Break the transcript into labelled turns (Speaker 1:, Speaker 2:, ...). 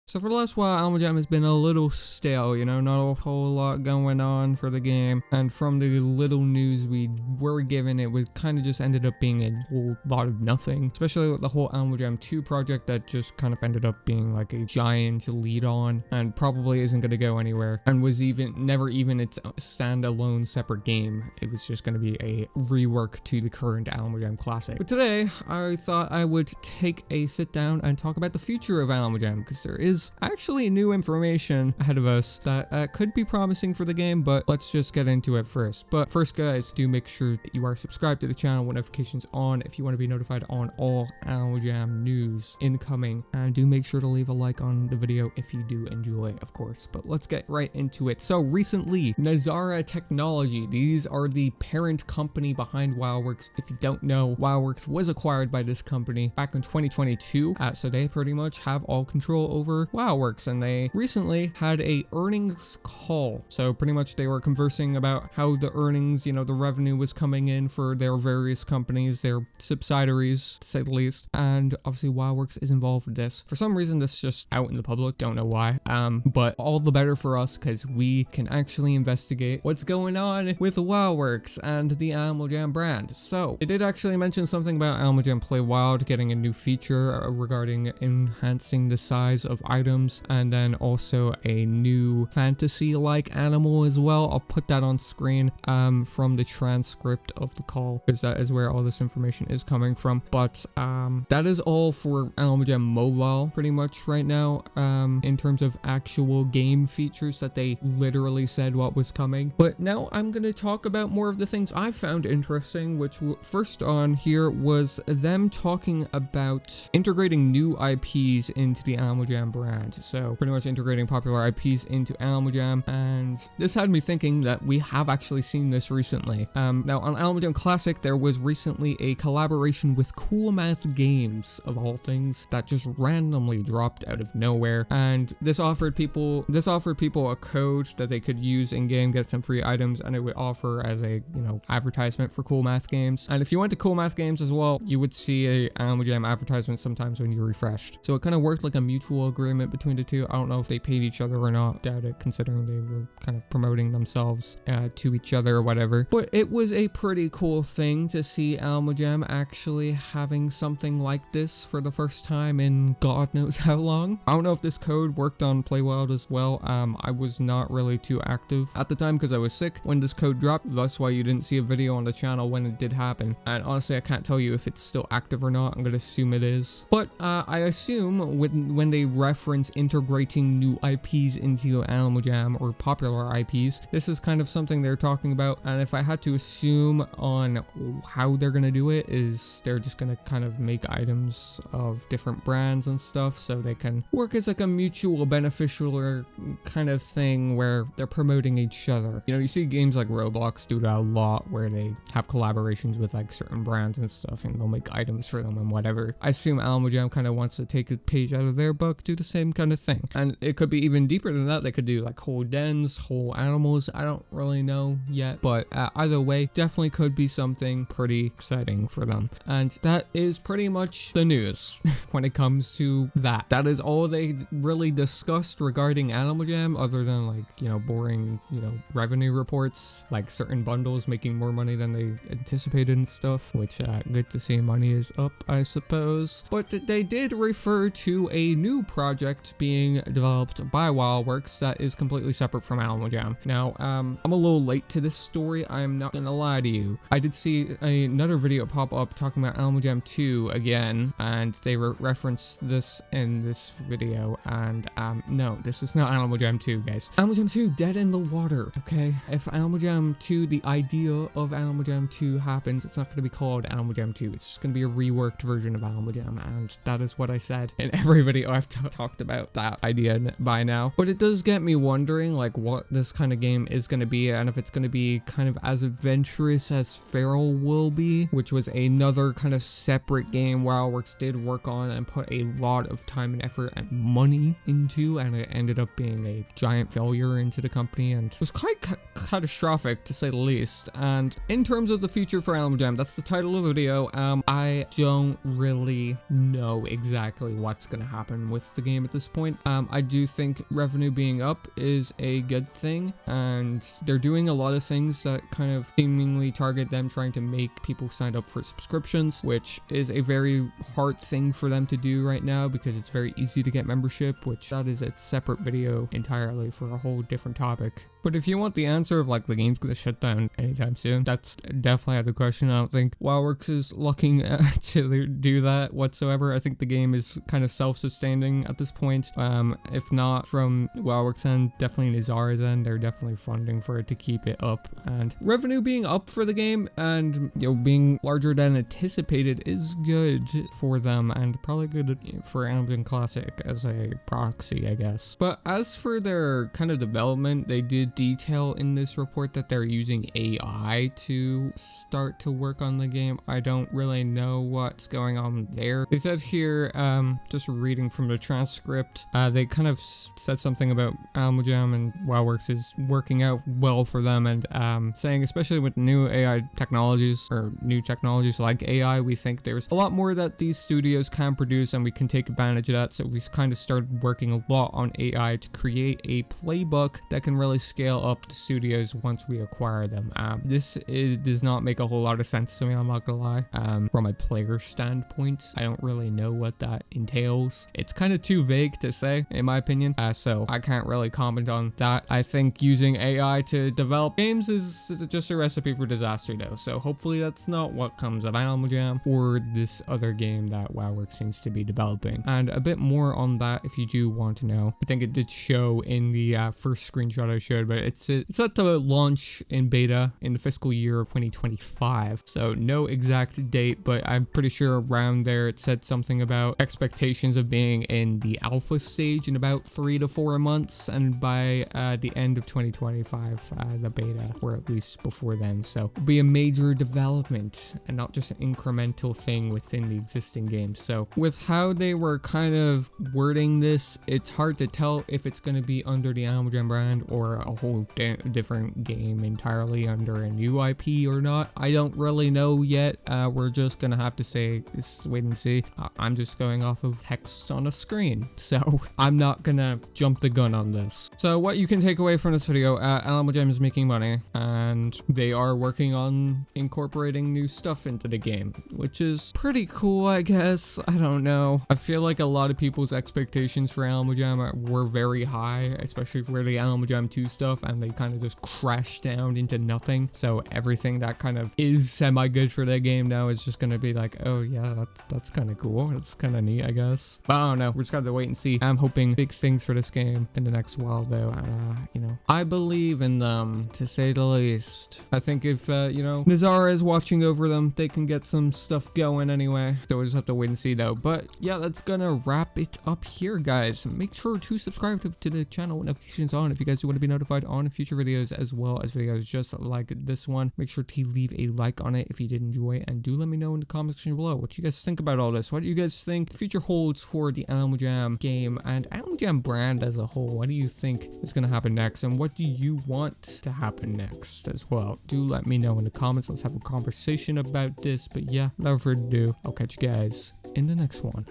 Speaker 1: So for the last while, Alma Jam has been a little stale, you know, not a whole lot going on for the game. And from the little news we were given, it would kind of just ended up being a whole lot of nothing. Especially with the whole Alma Jam 2 project that just kind of ended up being like a giant lead on and probably isn't going to go anywhere. And was never even its standalone separate game. It was just going to be a rework to the current Alma Jam classic. But today, I thought I would take a sit down and talk about the future of Alma Jam, because there is actually new information ahead of us that could be promising for the game, but let's just get into it first. But first, guys, do make sure that you are subscribed to the channel with notifications on if you want to be notified on all Alma Jam news incoming, and do make sure to leave a like on the video if you do enjoy, of course. But let's get right into it. So recently, Nazara Technology, these are the parent company behind WildWorks. If you don't know, WildWorks was acquired by this company back in 2022, so they pretty much have all control over WildWorks, and they recently had a earnings call. So pretty much they were conversing about how the earnings, you know, the revenue was coming in for their various companies, their subsidiaries, to say the least, and obviously WildWorks is involved with this. For some reason, this is just out in the public, don't know why, but all the better for us, because we can actually investigate what's going on with WildWorks and the Alma Jam brand. So it did actually mention something about Alma Jam Play Wild getting a new feature regarding enhancing the size of items, and then also a new fantasy-like animal as well. I'll put that on screen from the transcript of the call, because that is where all this information is coming from. But that is all for Alma Jam Mobile pretty much right now, in terms of actual game features that they literally said what was coming. But now I'm going to talk about more of the things I found interesting, which first on here was them talking about integrating new IPs into the Alma Jam brand. So pretty much integrating popular IPs into Alma Jam, and this had me thinking that we have actually seen this recently. Now on Alma Jam Classic, there was recently a collaboration with Cool Math Games, of all things, that just randomly dropped out of nowhere, and this offered people a code that they could use in game, get some free items, and it would offer as a, you know, advertisement for Cool Math Games. And if you went to Cool Math Games as well, you would see a Alma Jam advertisement sometimes when you refreshed. So it kind of worked like a mutual agreement between the two. I don't know if they paid each other or not, doubt it, considering they were kind of promoting themselves to each other or whatever. But it was a pretty cool thing to see Alma Jam actually having something like this for the first time in God knows how long. I don't know if this code worked on Play Wild as well. I was not really too active at the time because I was sick when this code dropped. That's why you didn't see a video on the channel when it did happen. And honestly, I can't tell you if it's still active or not. I'm gonna assume it is. But I assume when they reference integrating new IPs into Alma Jam, or popular IPs, this is kind of something they're talking about. And if I had to assume on how they're gonna do it, is they're just gonna kind of make items of different brands and stuff, so they can work as like a mutual beneficial or kind of thing where they're promoting each other. You know, you see games like Roblox do that a lot, where they have collaborations with like certain brands and stuff, and they'll make items for them and whatever. I assume Alma Jam kind of wants to take a page out of their book, do the same kind of thing. And it could be even deeper than that. They could do like whole dens, whole animals. I don't really know yet, but either way, definitely could be something pretty exciting for them. And that is pretty much the news when it comes to that. That is all they really discussed regarding Alma Jam, other than like, you know, boring, you know, revenue reports, like certain bundles making more money than they anticipated and stuff, which good to see money is up, I suppose. But they did refer to a new project being developed by WildWorks that is completely separate from Alma Jam. Now, I'm a little late to this story, I'm not gonna lie to you. I did see another video pop up talking about Alma Jam 2 again, and they referenced this in this video, and no, this is not Alma Jam 2, guys. Alma Jam 2 dead in the water, okay? If Alma Jam 2, the idea of Alma Jam 2 happens, it's not going to be called Alma Jam 2, it's just going to be a reworked version of Alma Jam, and that is what I said in every video I've talked about that idea by now. But it does get me wondering like what this kind of game is going to be, and if it's going to be kind of as adventurous as Fer.al will be, which was another kind of separate game WildWorks did work on and put a lot of time and effort and money into, and it ended up being a giant failure into the company and was quite catastrophic to say the least. And in terms of the future for Alma Jam, that's the title of the video. I don't really know exactly what's going to happen with the game game at this point. I do think revenue being up is a good thing, and they're doing a lot of things that kind of seemingly target them trying to make people sign up for subscriptions, which is a very hard thing for them to do right now because it's very easy to get membership, which that is a separate video entirely for a whole different topic. But if you want the answer of like the game's gonna shut down anytime soon, that's definitely out of the question. I don't think WildWorks is looking to do that whatsoever. I think the game is kind of self-sustaining at this point. If not from WildWorks end, definitely Nazara's end. They're definitely funding for it to keep it up, and revenue being up for the game and being larger than anticipated is good for them, and probably good for Amazon Classic as a proxy, I guess. But as for their kind of development, they did detail in this report that they're using AI to start to work on the game. I don't really know what's going on there. They said here, just reading from the transcript, they kind of said something about Jam and WildWorks is working out well for them, and saying especially with new AI technologies or new technologies like AI, we think there's a lot more that these studios can produce and we can take advantage of that. So we kind of started working a lot on AI to create a playbook that can really scale up the studios once we acquire them. This does not make a whole lot of sense to me, I'm not gonna lie. From a player standpoint, I don't really know what that entails. It's kind of too vague to say, in my opinion, so I can't really comment on that. I think using AI to develop games is just a recipe for disaster though, so hopefully that's not what comes of Jam or this other game that WildWorks seems to be developing. And a bit more on that if you do want to know. I think it did show in the first screenshot I showed, but it's set to launch in beta in the fiscal year of 2025, so no exact date, but I'm pretty sure around there it said something about expectations of being in the alpha stage in about 3 to 4 months, and by the end of 2025 the beta, or at least before then. So it'll be a major development and not just an incremental thing within the existing game. So with how they were kind of wording this, it's hard to tell if it's going to be under the Jam brand or a whole different game entirely under a new IP or not. I don't really know yet. We're just gonna have to say just wait and see. I'm just going off of text on a screen, so I'm not gonna jump the gun on this. So what you can take away from this video, Jam is making money and they are working on incorporating new stuff into the game, which is pretty cool, I guess. I don't know. I feel like a lot of people's expectations for Jam were very high, especially for the Jam 2 stuff, and they kind of just crashed down into nothing. So everything that kind of is semi-good for that game now is just gonna be like, oh yeah, that's kind of cool. That's kind of neat, I guess. But I don't know. We're just gonna have to wait and see. I'm hoping big things for this game in the next while, though. And I believe in them, to say the least. I think if Nazara is watching over them, they can get some stuff going anyway. So we'll just have to wait and see, though. But yeah, that's gonna wrap it up here, guys. Make sure to subscribe to the channel with notifications on if you guys do want to be notified on future videos, as well as videos just like this one. Make sure to leave a like on it if you did enjoy, and do let me know in the comment section below what you guys think about all this. What do you guys think the future holds for the Jam game and Jam brand as a whole? What do you think is going to happen next, and what do you want to happen next as well? Do let me know in the comments. Let's have a conversation about this. But yeah, without further ado, I'll catch you guys in the next one.